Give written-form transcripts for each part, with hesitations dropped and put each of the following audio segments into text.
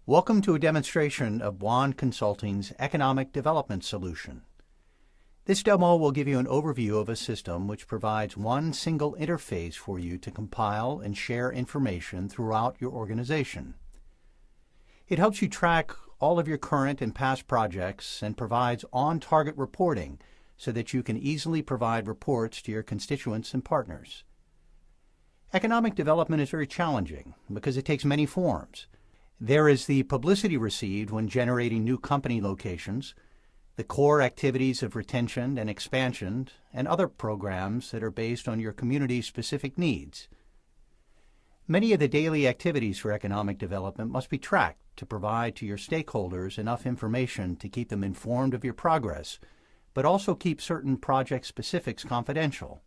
Welcome to a demonstration of Buan Consulting's Economic Development Solution. This demo will give you an overview of a system which provides one single interface for you to compile and share information throughout your organization. It helps you track all of your current and past projects and provides on-target reporting so that you can easily provide reports to your constituents and partners. Economic development is very challenging because it takes many forms. There is the publicity received when generating new company locations, the core activities of retention and expansion, and other programs that are based on your community's specific needs. Many of the daily activities for economic development must be tracked to provide to your stakeholders enough information to keep them informed of your progress, but also keep certain project specifics confidential.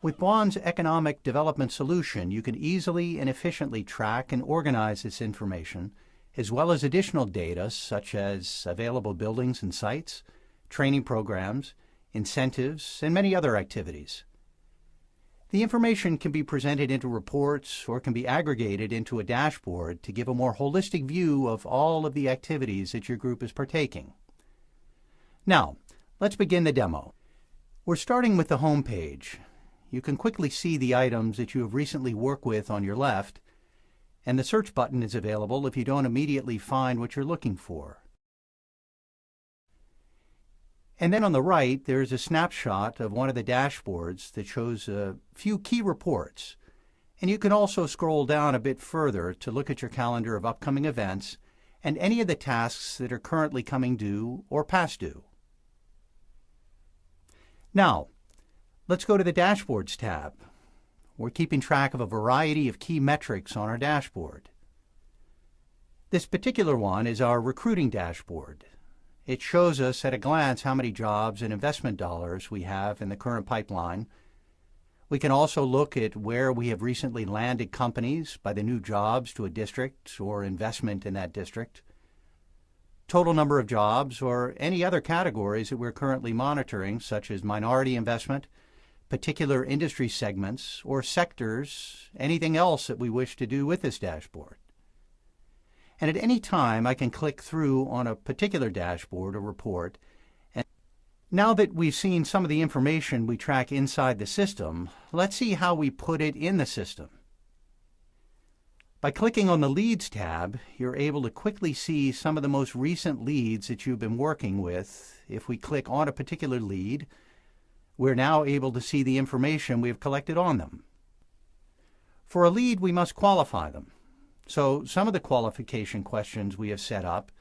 With Buan's Economic Development Solution, you can easily and efficiently track and organize this information, as well as additional data such as available buildings and sites, training programs, incentives, and many other activities. The information can be presented into reports or can be aggregated into a dashboard to give a more holistic view of all of the activities that your group is partaking. Now, let's begin the demo. We're starting with the home page. You can quickly see the items that you have recently worked with on your left, and the search button is available if you don't immediately find what you're looking for. And then on the right, there's a snapshot of one of the dashboards that shows a few key reports. And you can also scroll down a bit further to look at your calendar of upcoming events and any of the tasks that are currently coming due or past due. Now, let's go to the Dashboards tab. We're keeping track of a variety of key metrics on our dashboard. This particular one is our recruiting dashboard. It shows us at a glance how many jobs and investment dollars we have in the current pipeline. We can also look at where we have recently landed companies by the new jobs to a district or investment in that district, total number of jobs, or any other categories that we're currently monitoring, such as minority investment, particular industry segments, or sectors, anything else that we wish to do with this dashboard. And at any time, I can click through on a particular dashboard or report. And now that we've seen some of the information we track inside the system, let's see how we put it in the system. By clicking on the Leads tab, you're able to quickly see some of the most recent leads that you've been working with. If we click on a particular lead, we're now able to see the information we have collected on them. For a lead, we must qualify them. So some of the qualification questions we have set up,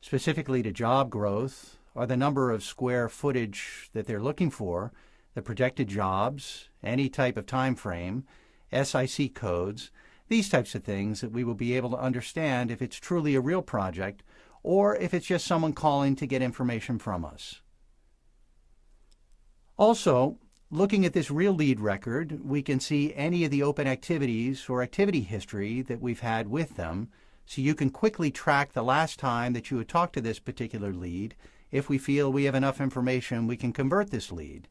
specifically to job growth, are the number of square footage that they're looking for, the projected jobs, any type of time frame, SIC codes, these types of things that we will be able to understand if it's truly a real project or if it's just someone calling to get information from us. Also, looking at this real lead record, we can see any of the open activities or activity history that we've had with them, so you can quickly track the last time that you had talked to this particular lead. If we feel we have enough information, we can convert this lead.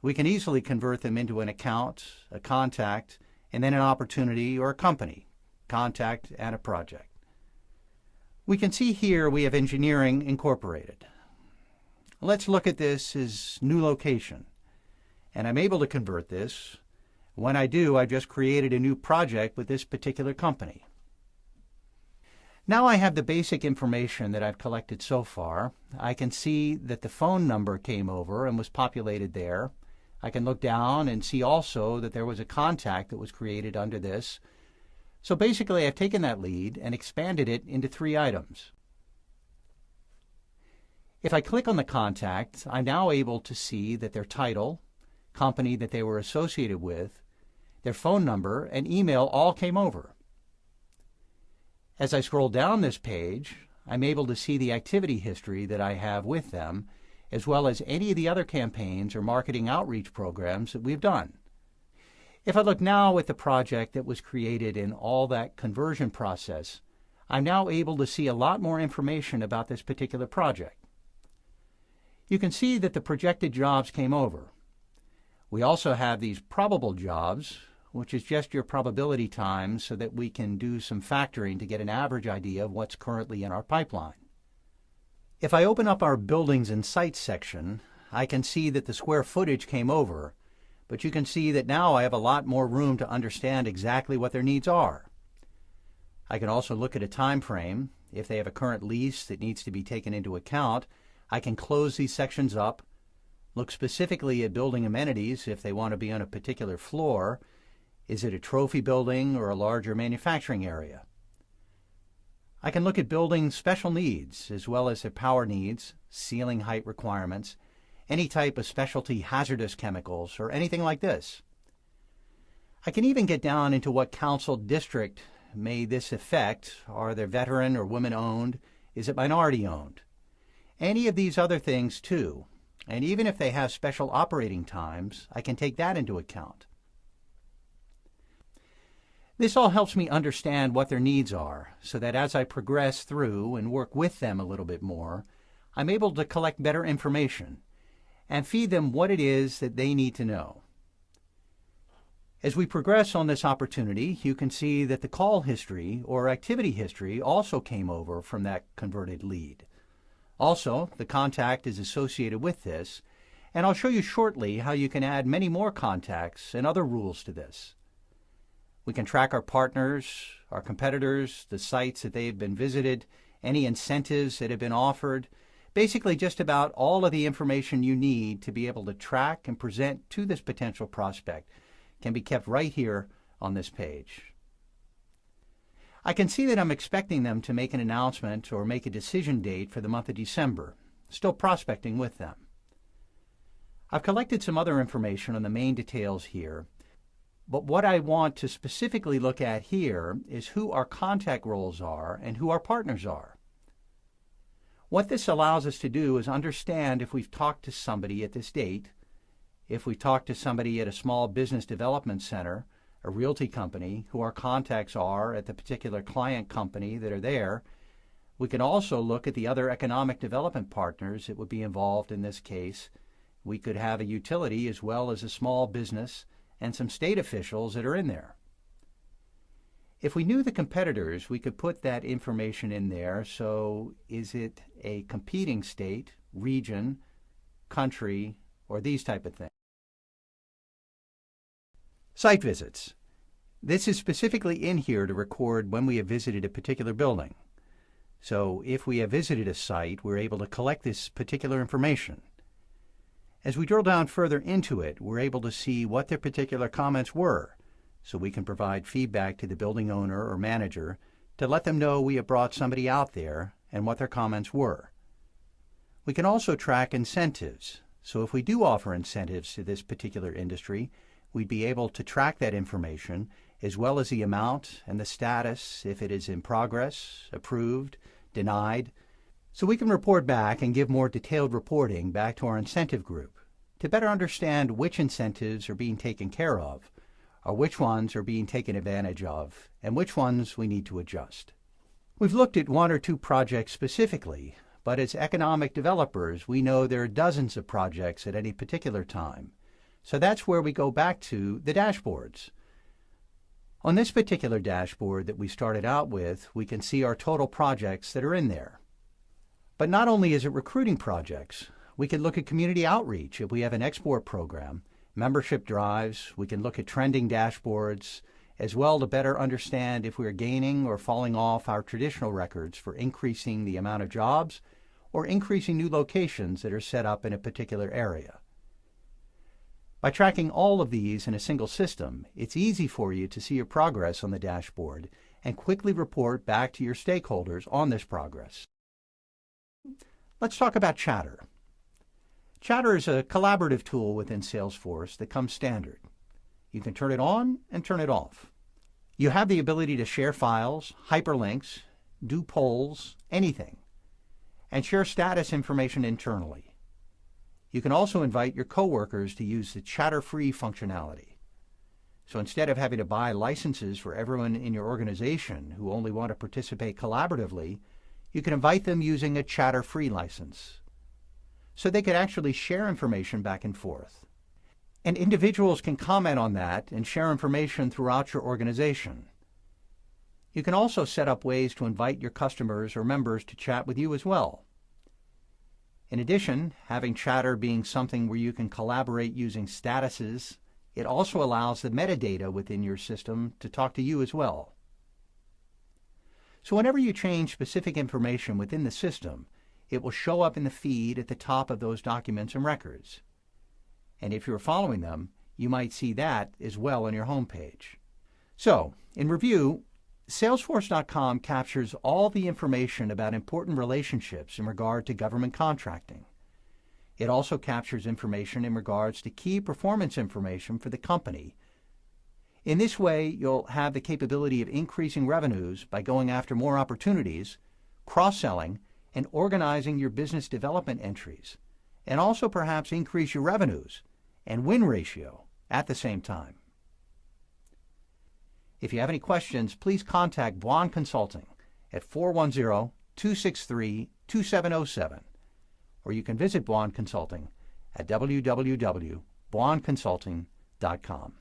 We can easily convert them into an account, a contact, and then an opportunity or a company, contact, and a project. We can see here we have engineering incorporated. Let's look at this as new location. And I'm able to convert this. When I do, I just created a new project with this particular company. Now I have the basic information that I've collected so far. I can see that the phone number came over and was populated there. I can look down and see also that there was a contact that was created under this. So basically, I've taken that lead and expanded it into 3 items. If I click on the contact, I'm now able to see that their title, company that they were associated with, their phone number, and email all came over. As I scroll down this page, I'm able to see the activity history that I have with them, as well as any of the other campaigns or marketing outreach programs that we've done. If I look now at the project that was created in all that conversion process, I'm now able to see a lot more information about this particular project. You can see that the projected jobs came over. We also have these probable jobs, which is just your probability times so that we can do some factoring to get an average idea of what's currently in our pipeline. If I open up our Buildings and Sites section, I can see that the square footage came over, but you can see that now I have a lot more room to understand exactly what their needs are. I can also look at a time frame. If they have a current lease that needs to be taken into account, I can close these sections up, look specifically at building amenities if they want to be on a particular floor. Is it a trophy building or a larger manufacturing area? I can look at building special needs as well as their power needs, ceiling height requirements, any type of specialty hazardous chemicals, or anything like this. I can even get down into what council district may this affect. Are they veteran or women-owned? Is it minority-owned? Any of these other things too. And even if they have special operating times, I can take that into account. This all helps me understand what their needs are, so that as I progress through and work with them a little bit more, I'm able to collect better information and feed them what it is that they need to know. As we progress on this opportunity, you can see that the call history or activity history also came over from that converted lead. Also, the contact is associated with this, and I'll show you shortly how you can add many more contacts and other rules to this. We can track our partners, our competitors, the sites that they've been visited, any incentives that have been offered, basically just about all of the information you need to be able to track and present to this potential prospect can be kept right here on this page. I can see that I'm expecting them to make an announcement or make a decision date for the month of December, still prospecting with them. I've collected some other information on the main details here, but what I want to specifically look at here is who our contact roles are and who our partners are. What this allows us to do is understand if we've talked to somebody at this date, if we've talked to somebody at a small business development center, a realty company, who our contacts are at the particular client company that are there. We can also look at the other economic development partners that would be involved in this case. We could have a utility as well as a small business and some state officials that are in there. If we knew the competitors, we could put that information in there. So is it a competing state, region, country, or these type of things? Site visits. This is specifically in here to record when we have visited a particular building. So if we have visited a site, we're able to collect this particular information. As we drill down further into it, we're able to see what their particular comments were, so we can provide feedback to the building owner or manager to let them know we have brought somebody out there and what their comments were. We can also track incentives. So if we do offer incentives to this particular industry, we'd be able to track that information as well as the amount and the status, if it is in progress, approved, denied. So we can report back and give more detailed reporting back to our incentive group to better understand which incentives are being taken care of, or which ones are being taken advantage of, and which ones we need to adjust. We've looked at one or two projects specifically, but as economic developers, we know there are dozens of projects at any particular time. So that's where we go back to the dashboards. On this particular dashboard that we started out with, we can see our total projects that are in there. But not only is it recruiting projects, we can look at community outreach if we have an export program, membership drives. We can look at trending dashboards as well to better understand if we're gaining or falling off our traditional records for increasing the amount of jobs or increasing new locations that are set up in a particular area. By tracking all of these in a single system, it's easy for you to see your progress on the dashboard and quickly report back to your stakeholders on this progress. Let's talk about Chatter. Chatter is a collaborative tool within Salesforce that comes standard. You can turn it on and turn it off. You have the ability to share files, hyperlinks, do polls, anything, and share status information internally. You can also invite your coworkers to use the chatter-free functionality. So instead of having to buy licenses for everyone in your organization who only want to participate collaboratively, you can invite them using a chatter-free license, so they could actually share information back and forth. And individuals can comment on that and share information throughout your organization. You can also set up ways to invite your customers or members to chat with you as well. In addition, having chatter being something where you can collaborate using statuses, it also allows the metadata within your system to talk to you as well. So whenever you change specific information within the system, it will show up in the feed at the top of those documents and records. And if you're following them, you might see that as well on your home page. So, in review, Salesforce.com captures all the information about important relationships in regard to government contracting. It also captures information in regards to key performance information for the company. In this way, you'll have the capability of increasing revenues by going after more opportunities, cross-selling, and organizing your business development entries, and also perhaps increase your revenues and win ratio at the same time. If you have any questions, please contact Buan Consulting at 410-263-2707, or you can visit Buan Consulting at www.buanconsulting.com.